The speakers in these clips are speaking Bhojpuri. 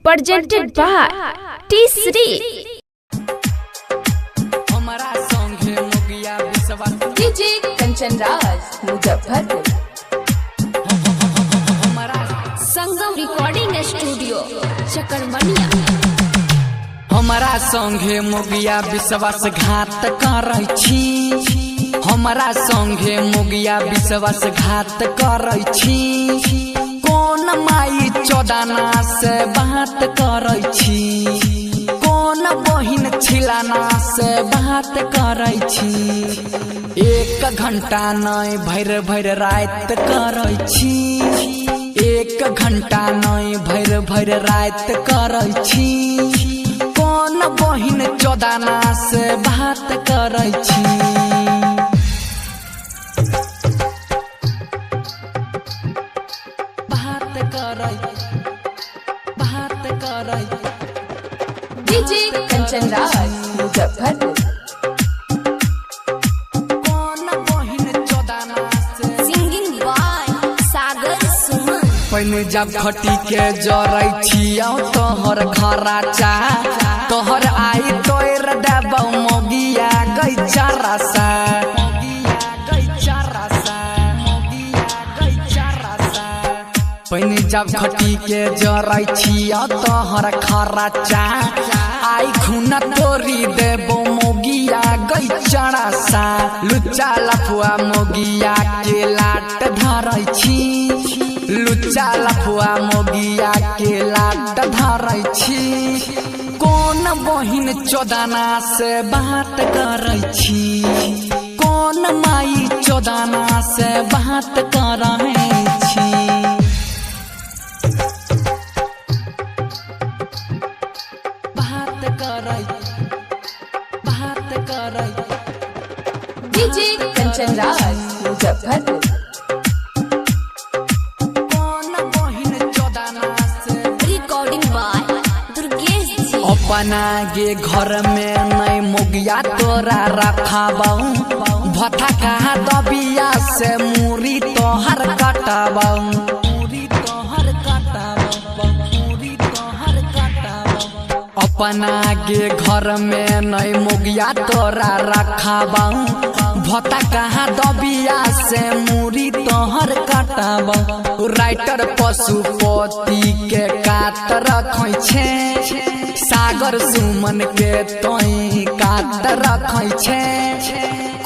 presented by T3 हमारा सॉन्ग है मोगिया विश्वास डीजे कंचन राज मुजफ्फरपुर। संगम रिकॉर्डिंग स्टूडियो चकरमनिया। हमारा सॉन्ग है मोगिया विश्वास घात करै छी। हमारा सॉन्ग है मोगिया विश्वास घात करै छी। कौन माई चौदाना से बात करै छी। कौन बहिन छिलाना से बात करै छी। 1 घंटा नहीं भैर भैर रात करै छी। 1 घंटा नहीं भैर भैर रात करै छी। कौन बहिन चौदाना से बात करै छी। बात करै डीजे कंचन राज मुजफ्फरपुर। कौन बहिन चौदाना से सिंगिंग बाय सागर सुमन। पहिने जब खटी के जरै छियौ तोहर खराचा। तोहर आई तोर देबौ मोगिया गैचा रसा। पहिने जब खटी के जरै छियौ तोहर खराचा। आई खून तोरी देबो मोगिया गैचा रसा। लुच्चा लफुआ मोगिया के लाट धरै छी। लुच्चा लफुआ मोगिया के लाट धरै छी। कौन बहिन चौदाना से बात करै छी। कौन माई चौदाना से बात करै छी। बात करै डीजे कंचन राज मुजफ्फरपुर। कौन बहिन चौदाना से रिकॉर्डिंग बाय दुर्गेश जी। अपना गे घर में नहीं मोगिया तोरा रखाबौ। भथा कहा दबिया से मूरी तोहर कटाबौ। अपना गे घर में नहीं मोगिया तोरा रखाबौ। भता कहा दबिया से मूरी तोहर कटाबौ। राइटर पशुपति के काट रखै छे। सागर सुमन के तोई काट रखै छे।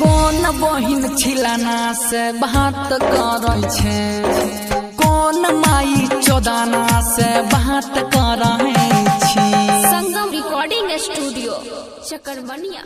कौन बहिन छिलाना से बात करै छे। कौन माई चौदाना से बात करै छी। संगम रिकॉर्डिंग स्टूडियो चकरमनिया।